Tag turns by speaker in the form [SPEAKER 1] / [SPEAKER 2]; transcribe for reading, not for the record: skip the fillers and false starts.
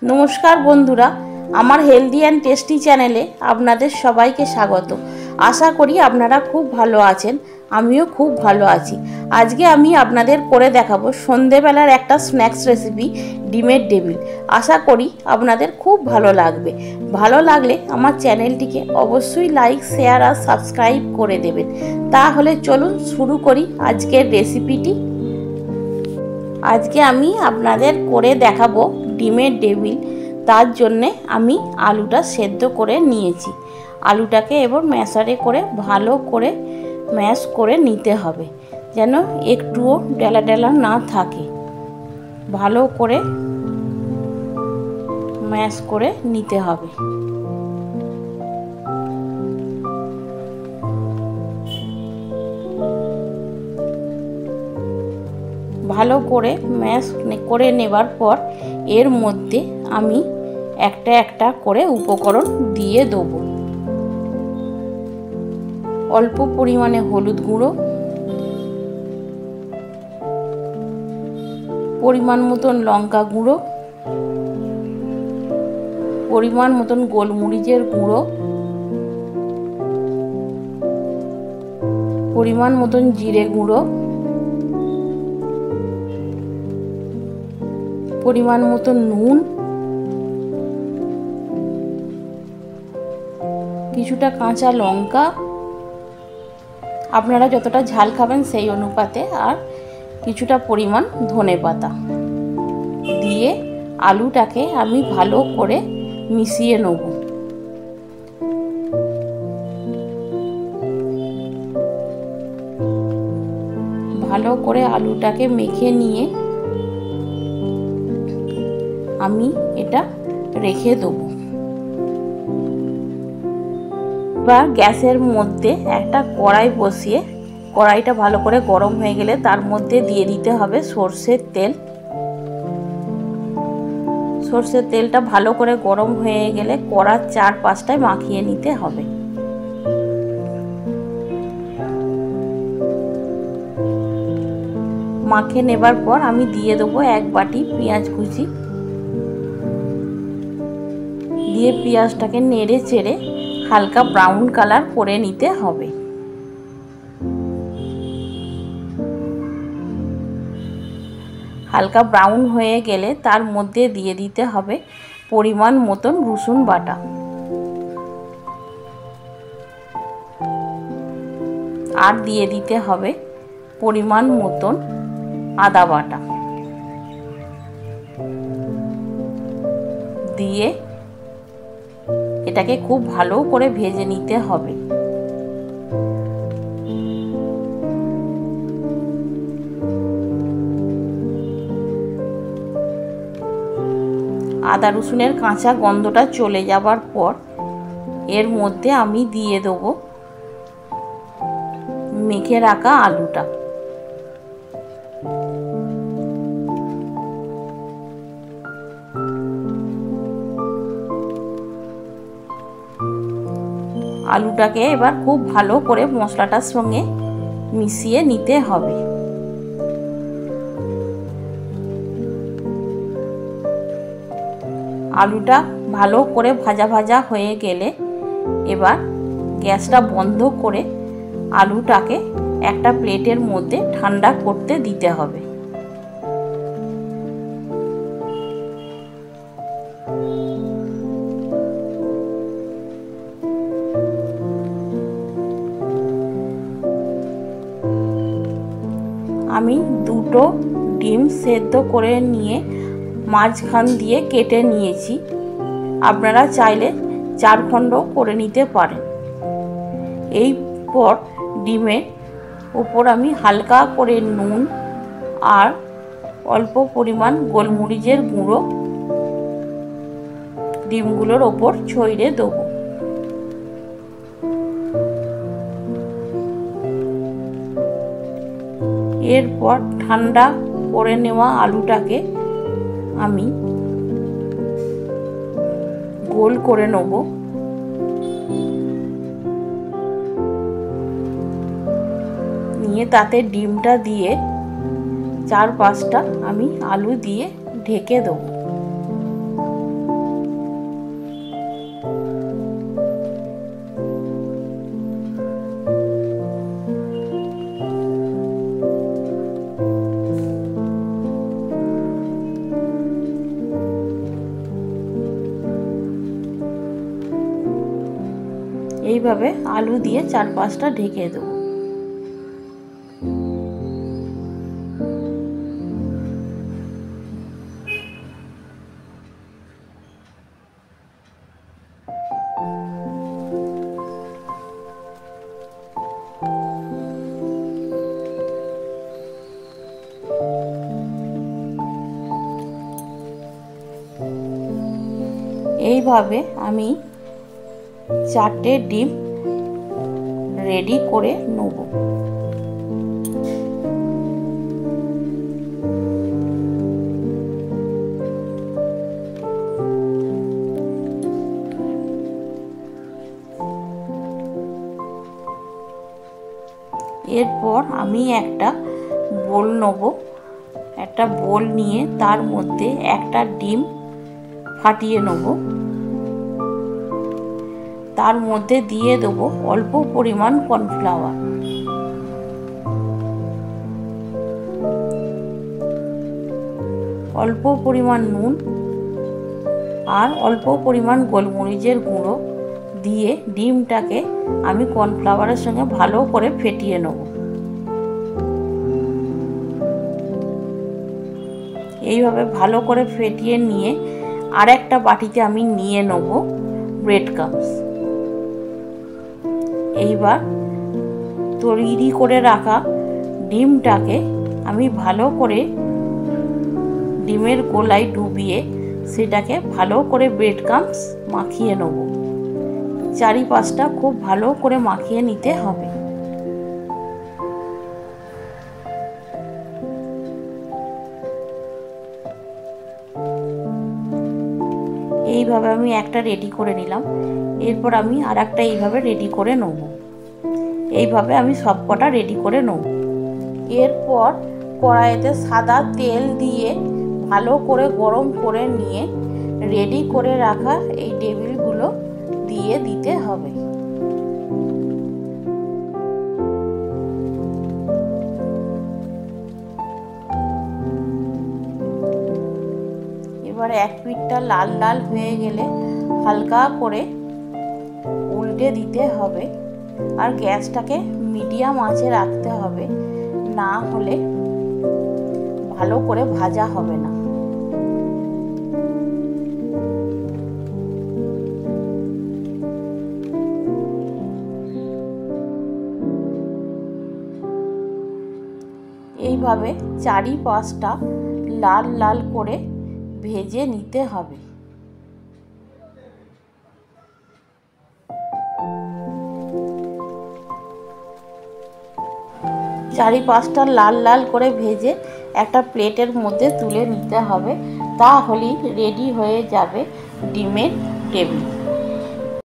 [SPEAKER 1] নমস্কার বন্ধুরা, আমার হেলদি অ্যান্ড টেস্টি চ্যানেলে আপনাদের সবাইকে স্বাগত। আশা করি আপনারা খুব ভালো আছেন, আমিও খুব ভালো আছি। আজকে আমি আপনাদের করে দেখাবো সন্ধেবেলার একটা স্ন্যাক্স রেসিপি, ডিমের ডেভিল। আশা করি আপনাদের খুব ভালো লাগবে। ভালো লাগলে আমার চ্যানেলটিকে অবশ্যই লাইক, শেয়ার আর সাবস্ক্রাইব করে দেবেন। তাহলে চলুন শুরু করি আজকের রেসিপিটি। আজকে আমি আপনাদের করে দেখাবো ডিমের ডেভিল। তার জন্যে আমি আলুটা সেদ্ধ করে নিয়েছি। আলুটাকে এবার ম্যাশারে করে ভালো করে ম্যাশ করে নিতে হবে, যেন একটুও ডেলা ডেলা না থাকে। ভালো করে ম্যাশ করে নিতে হবে। ভালো করে ম্যাশ করে নেবার পর এর মধ্যে আমি একটা একটা করে উপকরণ দিয়ে দেবো। অল্প পরিমাণে হলুদ গুঁড়ো, পরিমাণ মতন লঙ্কা গুঁড়ো, পরিমাণ মতন গোলমরিচের গুঁড়ো, পরিমাণ মতন জিরে গুঁড়ো, পরিমাণ মতন নুন, কিছুটা কাঁচা লঙ্কা, আপনারা যতটা ঝাল খাবেন সেই অনুপাতে, আর কিছুটা পরিমাণ ধনেপাতা দিয়ে আলুটাকে আমি ভালো করে মিশিয়ে নেব। ভালো করে আলুটাকে মেখে নিয়ে আমি এটা রেখে দেবো। এবার গ্যাসের মধ্যে একটা কড়াই বসিয়ে, কড়াইটা ভালো করে গরম হয়ে গেলে তার মধ্যে দিয়ে দিতে হবে সর্ষের তেল। সর্ষের তেলটা ভালো করে গরম হয়ে গেলে কড়ার চারপাশটায় মাখিয়ে নিতে হবে। মাখিয়ে নেবার পর আমি দিয়ে দেবো এক বাটি পেঁয়াজ কুচি। দিয়ে পেঁয়াজটাকে নেড়ে চেড়ে হালকা ব্রাউন কালার করে নিতে হবে। হালকা ব্রাউন হয়ে গেলে তার মধ্যে দিয়ে দিতে হবে পরিমাণ মতন রসুন বাটা। আর দিয়ে দিতে হবে পরিমাণ মতন আদা বাটা। দিয়ে এটাকে খুব ভালো করে ভেজে নিতে হবে। আদা রসুনের কাঁচা গন্ধটা চলে যাবার পর এর মধ্যে আমি দিয়ে দেবো মেখে রাখা আলুটা। আলুটাকে এবার খুব ভালো করে মশলাটার সঙ্গে মিশিয়ে নিতে হবে। আলুটা ভালো করে ভাজা ভাজা হয়ে গেলে এবার গ্যাসটা বন্ধ করে আলুটাকে একটা প্লেটের মধ্যে ঠান্ডা করতে দিতে হবে। আমি দুটো ডিম সেদ্ধ করে নিয়ে মাঝখান দিয়ে কেটে নিয়েছি। আপনারা চাইলে 4 খণ্ড করে নিতে পারেন। এরপর ডিমের উপর আমি হালকা করে নুন আর অল্প পরিমাণ গোলমরিচের গুঁড়ো ডিমগুলোর ওপর ছড়িয়ে দেবো। এরপর ঠান্ডা করে নেওয়া আলুটাকে আমি গোল করে নেব। নিয়ে তাতে ডিমটা দিয়ে 4-5টা আমি আলু দিয়ে ঢেকে দেবো। এইভাবে আলু দিয়ে 4-5টা ঢেকে দেবো। এইভাবে আমি 4টে ডিম রেডি করে নেব। এরপর আমি একটা বোল নেব। একটা বোল নিয়ে তার মধ্যে একটা ডিম ফাটিয়ে নেব। তার মধ্যে দিয়ে দেবো অল্প পরিমাণ কর্নফ্লাওয়ার, অল্প পরিমাণ নুন আর অল্প পরিমাণ গোলমরিচের গুঁড়ো দিয়ে ডিমটাকে আমি কর্নফ্লাওয়ারের সঙ্গে ভালো করে ফেটিয়ে নেব। এইভাবে ভালো করে ফেটিয়ে নিয়ে আর একটা বাটিতে আমি নিয়ে নেব ব্রেড ক্রাম্বস। এইবার তৈরি করে রাখা ডিমটাকে আমি ভালো করে ডিমের গোলায় ডুবিয়ে সেটাকে ভালো করে ব্রেড ক্রাম্বস মাখিয়ে নেব। চারিপাশটা খুব ভালো করে মাখিয়ে নিতে হবে। এইভাবে আমি একটা রেডি করে নিলাম। এরপর আমি আর একটা এইভাবে রেডি করে নেব। এইভাবে আমি সবকটা রেডি করে নেব। এরপর কড়াইতে সাদা তেল দিয়ে ভালো করে গরম করে নিয়ে রেডি করে রাখা এই টেবিলগুলো দিয়ে দিতে হবে। এবার এক পিঠটা লাল লাল হয়ে গেলে হালকা করে উল্টে দিতে হবে আর গ্যাসটাকে মিডিয়াম আঁচে রাখতে হবে, না হলে ভালো করে ভাজা হবে না। এইভাবে চারিপাশটা লাল লাল করে ভেজে নিতে হবে। চারিপাশটা লাল লাল করে ভেজে একটা প্লেটের মধ্যে তুলে নিতে হবে। তাহলেই রেডি হয়ে যাবে ডিমের টেবিল।